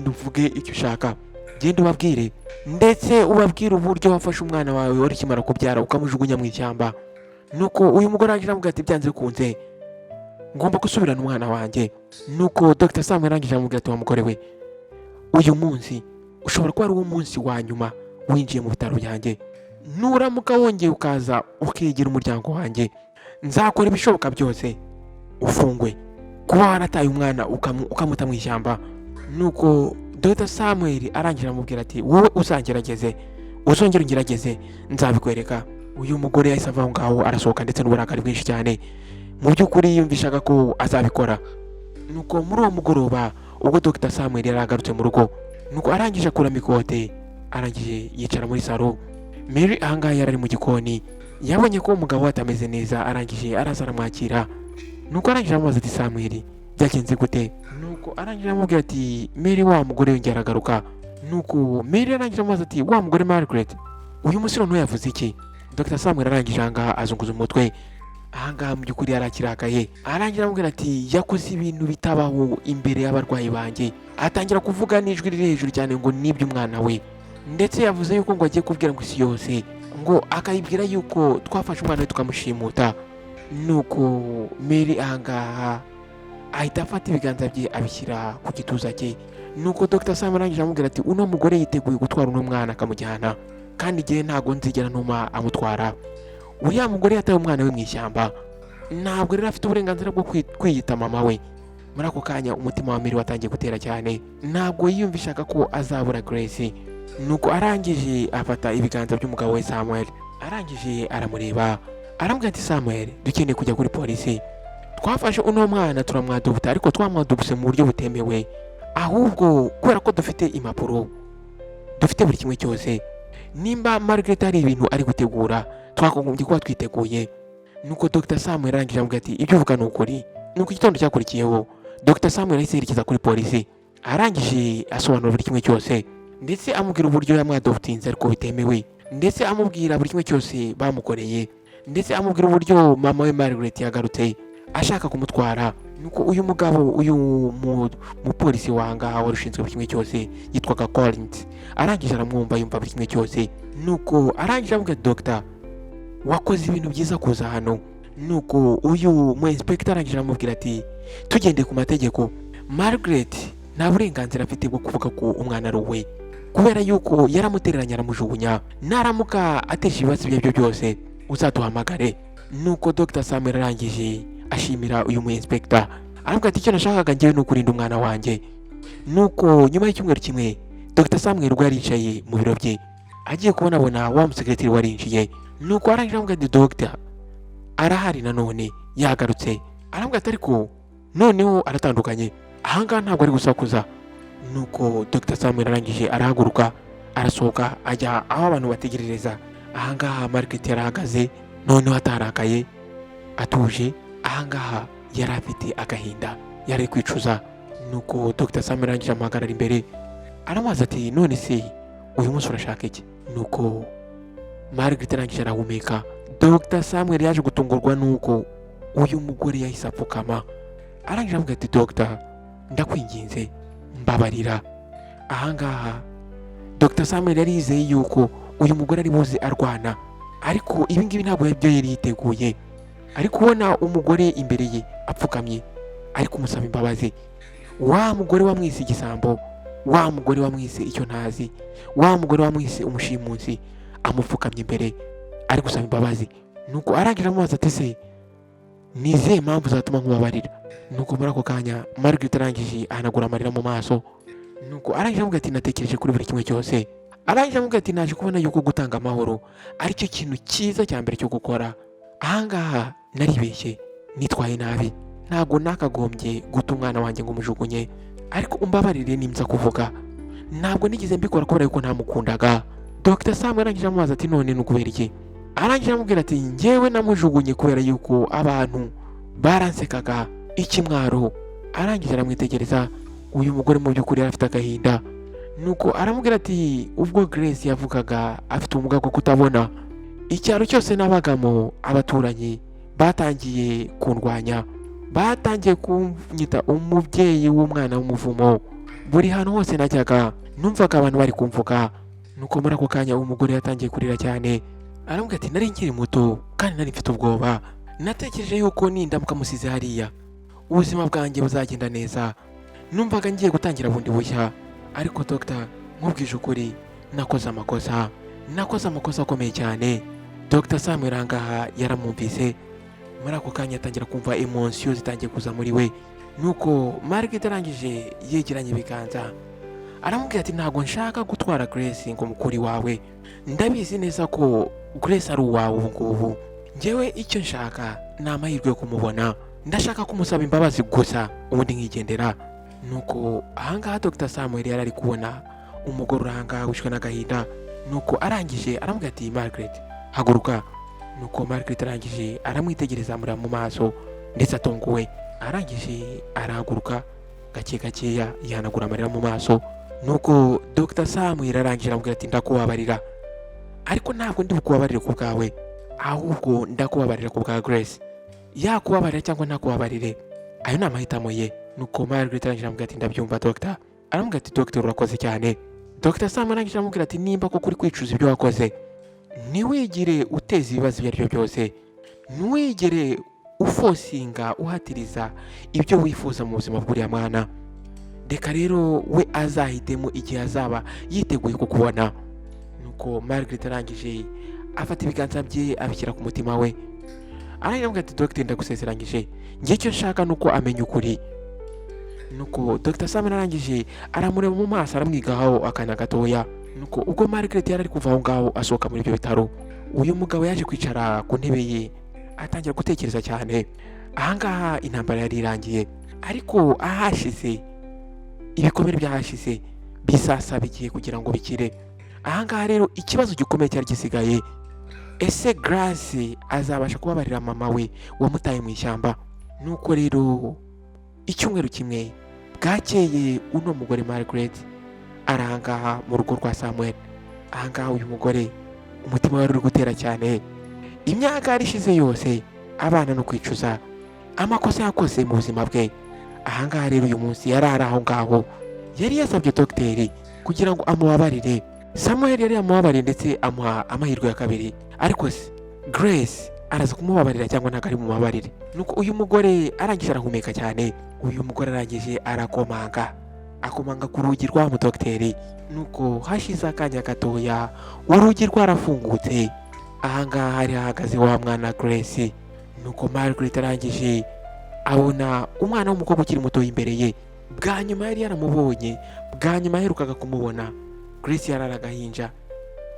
uvuge icyo ushaka, genda ubabwire, ndetse ubabwire uburyo wafashe umwana wawe wari ukimara kubyara ukamujugunya mu ishyamba. Nuko uyu mugore arangije aramubwira ati byanze bikunze ngomba gusubirana umwana wanjye. Nuko Dr Samuel arangije aramubwira ati wa mugore we, uyu munsi ushobora kuba ari wo munsi wa nyuma winjiye mu bitaro byanjye. Nuramuka wongeye ukaza ukegera umuryango wanjye, nzakora ibishoboka byose ufungwe kuba warataye umwana ukamuta mu ishyamba. Nuko Dr Samuel arangije aramubwira ati wowe uzongera ungerageze nzabikwereka. Uyu mugore yahise ava aho ngaho arasohoka ndetse n'uburakari bwinshi cyane, mu by'ukuri yumvishaga ko azabikora. Nuko muri uwo mugoroba ubwo Dr Samuel yari agarutse mu rugo, nuko arangije akuramo ikote, arangije yicara muri salo. Mary ahangaha yari ari mu gikoni, yabonye ko umugabo we atameze neza, arangije araza aramwakira. Nuko arangije amubaza ati Samuel byagenze gute? Nuko arangije aramubwira ati Mary wa mugore yongera aragaruka. Nuko Mary arangije amubaza ati wa mugore Margaret, uyu musore ntuyavuze iki? Dr Samuel arangije ahangaha azunguza umutwe, ahangaha mu by'ukuri yarakirakaye, arangira aramubwira ati yakoze ibintu bitabaho imbere y'abarwayi banjye, atangira kuvuga n'ijwi riri hejuru cyane ngo nibye umwana we, ndetse yavuze yuko ngo agiye kubwira ngo isi yose, ngo akayibwira yuko twafashe umwana we tukamushimuta. Nuko Mary ahangaha ahita afata ibiganza bye abishyira ku gituza cye. Nuko Dr Samuel arangije aramubwira ati uno mugore yiteguye gutwara uno mwana akamujyana, kandi igihe ntago nzigera ntuma amutwara. Uriya mugore yataye umwana we mu ishyamba, ntabwo rero afite uburenganzira bwo kwiyita mama we. Muri ako kanya umutima wa Mary watangiye gutera cyane, ntabwo yiyumvishaga ko azabura Grace. Nuko arangije afata ibiganza by'umugabo we Samuel, arangije aramureba, arambwira ati Samuel dukeneye kujya kuri polisi, twafashe uno mwana turamwadopta, ariko twamwadopse mu buryo butemewe, ahubwo kubera ko dufite impapuro, dufite buri kimwe cyose. Nimba Margaret hari ibintu ari gutegura, twagombye kuba twiteguye. Nuko Dr Samuel arangije aramubwira ati ibyo uvuga ni ukuri. Nuko igitondo cyakurikiyeho Dr Samuel yahise yerekeza kuri polisi, arangije asobanura buri kimwe cyose, ndetse amubwira uburyo yamwadoptinze ariko bitemewe, ndetse amubwira buri kimwe cyose bamukoreye, ndetse amubwira uburyo mama we Margaret yagarutse ashaka kumutwara. Nuko uyu mugabo, uyu mupolisi wangaha wari ushinzwe buri kimwe cyose yitwaga Collins, arangije aramwumva, yumva buri kimwe cyose. Nuko arangije aramubwira Dr wakoze ibintu byiza kuza hano. Nuko uyu mu inspector arangije aramubwira ati tugende ku mategeko, Margaret nta burenganzira afite bwo kuvuga ko umwana ari uwe, kubera yuko yaramutereranye aramujugunya. Naramuka ateje ibibazo ibyo byose uzaduhamagare. Nuko Dr Samuel arangije ashimira uyu mu inspector, arambwira ati icyo nashakaga njyewe ni ukurinda umwana wanjye. Nuko nyuma y'icyumweru kimwe Dr Samuel ubwo yaricaye mu biro bye agiye kubonabona wa musekreteri warinjiye. Nuko arangije aramubwira ati Dr arahari nanone yagarutse. Arambwira ati ariko noneho aratandukanye, ahangaha ntabwo ari gusakuza. Nuko Dr Samuel arangije arahaguruka arasohoka ajya aho abantu bategerereza. Ahangaha Margaret yarahagaze, noneho atarakaye, atuje. Ahangaha yari afite agahinda, yari kwicuza. Nuko Dr Samuel arangije amuhagarara imbere, aramubaza ati none se uyu munsi urashaka iki? Nuko Margaret arangije arahumeka. Dr Samuel yaje gutungurwa nuko uyu mugore yahise apfukama, arangije aramubwira ati Dr ndakwinginze mbabarira. Ahangaha Dr Samuel yari yizeye yuko uyu mugore ari buze arwana, ariko ibi ngibi ntabwo yabyo yari yiteguye. Ari kubona umugore imbere ye apfukamye ari kumusaba imbabazi. Wa mugore wamwise igisambo, wa mugore wamwise icyo ntazi, wa mugore wamwise umushimusi amupfukamye imbere ari gusaba imbabazi. Nuko arangije amubaza ati se nizihe mpamvu zatuma nkubabarira? Nuko muri ako kanya Margaret arangije ahanagura amarira mu maso. Nuko arangije aramubwira ati natekereje kuri buri kimwe cyose, arangije amubwira ati naje kubona yuko gutanga amahoro aricyo kintu cyiza cya mbere cyo gukora. Ahangaha naribeshye, nitwaye nabi, ntabwo nakagombye guta umwana wanjye ngo umujugunye, ariko umbabarire nimza kuvuga, ntabwo nigeze mbikora kubera yuko ntamukundaga. Dr Sam arangije amubaza ati none ni ukubera iki? Arangije amubwira ati njyewe namujugunye kubera yuko abantu baransekaga ikimwaro. Arangije aramwitegereza, uyu mugore mu by'ukuri yari afite agahinda, nuko aramubwira ati ubwo Grace yavugaga afite ubumuga bwo kutabona, icyaro cyose nabagamo abaturanyi batangiye kundwanya, batangiye kunyita umubyeyi w'umwana w'umuvumo. Buri hantu hose najyaga numvaga abantu bari kumvuga. Nuko muri ako kanya umugore yatangiye kurira cyane, aramubwira ati nari nkiri muto kandi nari mfite ubwoba, natekereje yuko nindamuka musize hariya ubuzima bwanjye buzagenda neza, numvaga ngiye gutangira bundi bushya. Ariko Dr nkubwije ukuri, nakoze amakosa akomeye cyane. Dr Samuel ahangaha yaramwumvise, muri ako kanya atangira kumva emotion zitangiye kuza muri we. Nuko Margaret arangije yegeranye ibiganza, aramubwira ati ntabwo nshaka gutwara Grace ngo mukuri wawe, ndabizi neza ko Grace ari uwawe ubu ngubu, njyewe icyo nshaka ni amahirwe yo kumubona, ndashaka kumusaba imbabazi gusa ubundi nkigendera. Nuko ahangaha Dr Samuel yari ari kubona umugore uranga wishwe n'agahinda. Nuko arangije aramubwira ati Margaret haguruka. Nuko Margaret arangije aramwitegereza amureba mu maso ndetse atonguwe, arangije arahaguruka gake gakeya yihanagura amarira mu maso. Nuko Dr Samuel arangije aramubwira ati ndakubabarira, ariko ntabwo ndi bukubabarire ku bwawe, ahubwo ndakubabarira ku bwa Grace. Yakubabarira cyangwa ntakubabarire, ayo ni amahitamo ye. Nuko Margaret arangije aramubwira ati ndabyumva Dr. Aramubwira ati Dr urakoze cyane. Dr Sam arangije aramubwira ati nimba koko uri kwicuza ibyo wakoze, ntiwigire uteza ibibazo ibyo ari byo byose, ntiwigire ufosinga uhatiriza ibyo wifuza mu buzima bw'uriya mwana. Reka rero we azahitemo igihe azaba yiteguye kukubona. Nuko Margaret arangije afata ibiganza bye abishyira ku mutima we, arangije aramubwira ati Dr ndagusezeranyije, njye icyo nshaka nuko amenya ukuri. Nuko Dr Sam arangije aramureba mu maso aramwigaho akanya gatoya. Nuko ubwo Margaret yari ari kuva aho ngaho asohoka muri ibyo bitaro, uyu mugabo yaje kwicara ku ntebe ye atangira gutekereza cyane. Ahangaha intambara yari irangiye, ariko ahashize ibikomere byahashize bisasaba igihe kugira ngo bikire. Ahangaha rero ikibazo gikomeye cyari gisigaye, ese Grace azabasha kubabarira mama we wamutaye mu ishyamba? Nuko rero icyumweru kimwe bwakeye uno mugore Margaret arangaha mu rugo rwa Samuel. Ahangaha uyu mugore umutima wari uri gutera cyane, imyaka yarishize yose abana no kwicuza amakosa yakoze mu buzima bwe. Ahangaha rero uyu munsi yari ari aho ngaho, yari yasabye dogiteri kugira ngo amubabarire. Samuel yari yamubabariye ndetse amuha amahirwe ya kabiri, ariko se Grace araza kumubabarira cyangwa ntabwo ari mubabarire? Nuko uyu mugore arangije arahumeka cyane. Uyu mugore arangije akomanga ku rugi rwa mudogiteri. Nuko hashize akanya gatoya urugi rwarafungutse. Ahangaha hari hahagaze wa mwana Grace. Nuko Margaret arangije abona umwana w'umukobwa ukiri muto imbere ye. Bwa nyuma yari yaramubonye, bwa nyuma yaherukaga kumubona Grace yari aragahinja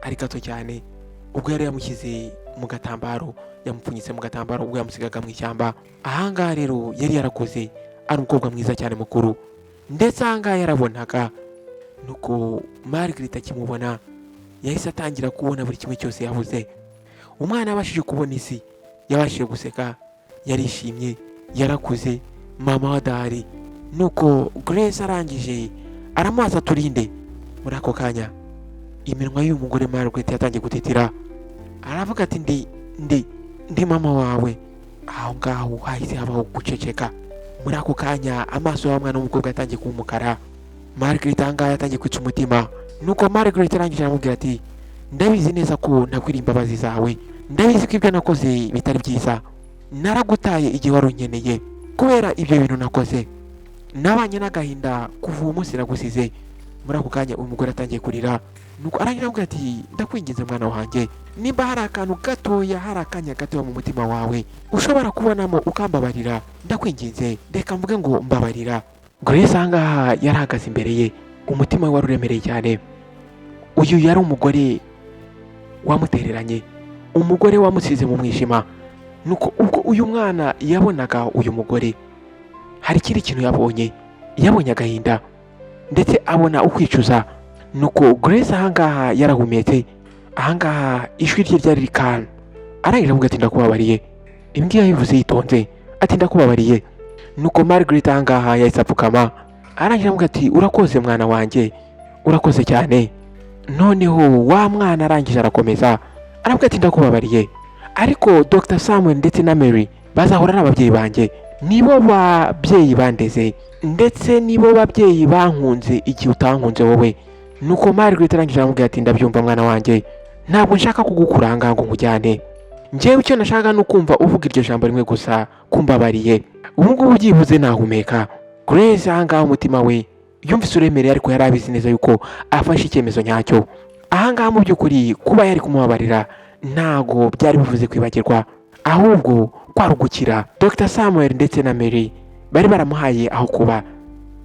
ari gato cyane, ubwo yari yamushyize mu gatambaro, yamupfunyitse mu gatambaro ubwo yamusigaga mu ishyamba. Ahangaha rero yari yarakoze ari umukobwa mwiza cyane mukuru, ndetse ahangaha yarabonaga. Nuko Margaret akimubona yahise atangira kubona buri kimwe cyose yabuze. Umwana yabashije kubona isi, yabashije guseka, yarishimye, yarakuze, mama wa adahari. Nuko Grace arangije aramubaza turinde. Muri ako kanya iminwa y'uyu mugore Margaret yatangiye gutitira, aravuga ati ndi mama wawe. Aho ngaho hahise habaho guceceka. Muri ako kanya amaso y'umwana w'umukobwa yatangiye kuba umukara. Margaret ahangaha yatangiye kwica umutima. Nuko Margaret arangije aramubwira ati ndabizi neza ko nakwiriye imbabazi zawe, ndabizi ko ibyo nakoze bitari byiza, naragutaye igihe wari unkeneye. Kubera ibyo bintu nakoze nabanye n'agahinda kuva uwo munsi nagusize. Muri ako kanya umugore atangiye kurira. Nuko arangira avuga ati ndakwinginze mwana wanjye, nimba hari akantu gatoya, hari akanya gatoya mu mutima wawe ushobora kubonamo ukambabarira, ndakwinginze reka mvuge ngo mbabarira. Grace ahangaha yarahagaze imbere ye, umutima we wari uremereye cyane. uyu yari umugore wamutereranye, umugore wamusize mu mwijima. Nuko ubwo uyu mwana yabonaga uyu mugore, hari ikindi kintu yabonye agahinda ndetse abona ukwicuza. Nuko Grace ahangaha yarahumetse, ahangaha ijwi rye ryari rikana, arangira avuga ati ndakubabariye. Imbwa yabivuze yitonze ati ndakubabariye. Nuko Margaret ahangaha yahise apfukama, arangira avuga ati urakoze mwana wanjye, urakoze cyane. Noneho wa mwana arangije arakomeza aravuga ati ndakubabariye, ariko Dr. Samuel ndetse na Mary bazahora ari ababyeyi banjye, nibo babyeyi bandeze ndetse nibo babyeyi bankunze igihe utankunze wowe. Nuko Margaret arangije aramubwira ati ndabyumva mwana wanjye, ntabwo nshaka kugukuranga ngo nkujyane, njyewe icyo nashaka ni ukumva uvuga iryo jambo rimwe gusa, kumbabariye. Ubu ngubu byibuze nahumeka. Grace ahangaha umutima we yumvise uremereye, ariko yari abizi neza yuko afashe icyemezo nyacyo. Ahangaha mu by'ukuri kuba yari kumubabarira ntago byari bivuze kwibagirwa, ahubwo kwarugukira. Dr. Samuel ndetse na Mary bari baramuhaye aho kuba,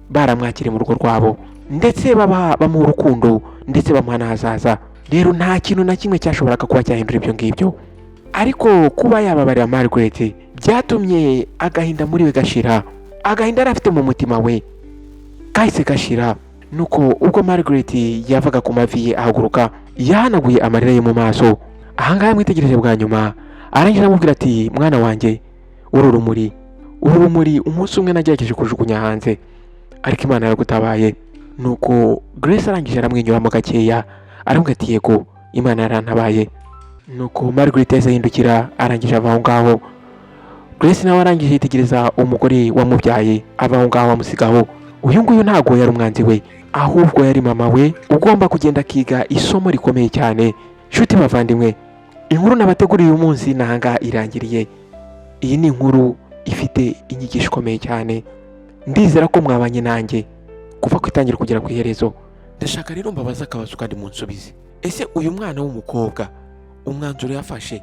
baramwakiriye mu rugo rwabo ndetse bamuha urukundo ndetse bamuha n'ahazaza. Rero nta kintu na kimwe cyashoboraga kuba cyahindura ibyo ngibyo, ariko kuba yababarira Margaret byatumye agahinda muri we gashira. Agahinda yari afite mu mutima we kahise gashira. Nuko ubwo Margaret yavaga ku mavi ye ahaguruka, yahanaguye amarira ye mu maso. Ahangaha yamwitegereje bwa nyuma, arangira aramubwira ati mwana wanjye, uru rumuri umunsi umwe nagerageje kujugunya hanze, ariko Imana yaragutabaye. Nuko Grace arangije aramwenyuramo gakeya aramubwira ati yego, Imana yarantabaye. Nuko Margaret yahise ahindukira arangije ava aho ngaho. Grace nawe arangije yitegereza umugore wamubyaye ava aho ngaho amusigaho. Uyu nguyu ntago yari umwanzi we, ahubwo yari mama we ugomba kugenda akiga isomo rikomeye cyane. Nshuti bavandimwe, inkuru nabateguriye uyu munsi nahangaha irangiriye. Iyi ni inkuru ifite inyigisho ikomeye cyane, ndizera ko mwabanye nanjye kuva ku itangira kugera ku iherezo. Ndashaka rero mbabaza akabazo kandi munsubize, ese uyu mwana w'umukobwa umwanzuro yafashe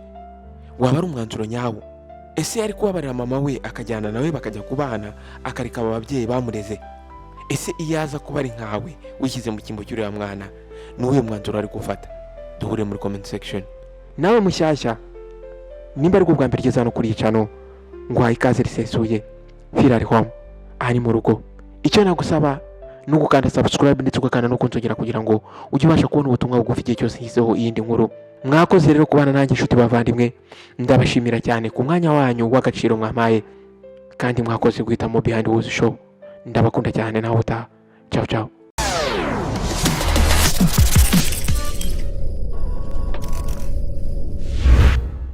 waba ari umwanzuro nyawo? Ese yari kubabarira mama we akajyana nawe bakajya kubana akareka aba babyeyi bamureze? Ese iyo aza kuba ari nkawe wishyize mu cyimbo cy'uriya mwana, ni uwuhe mwanzuro ari gufata? Duhure muri comment section. Nawe mushyashya, nimba ari bwo bwa mbere ugeze hano kuri icano, nguhaye ikaze risesuye. Feel at home, aha ni mu rugo. Icyo nagusaba ni ugukanda subscribe ndetse ugakanda no kunsogera kugira ngo ujye ubasha kubona ubutumwa bugufi igihe cyose nshyizeho iyindi nkuru. Mwakoze rero kubana nanjye nshuti bavandimwe, ndabashimira cyane ku mwanya wanyu w'agaciro mwampaye, kandi mwakoze guhitamo Behind Who's Show. Ndabakunda cyane, nawe utaha. Ciao ciao.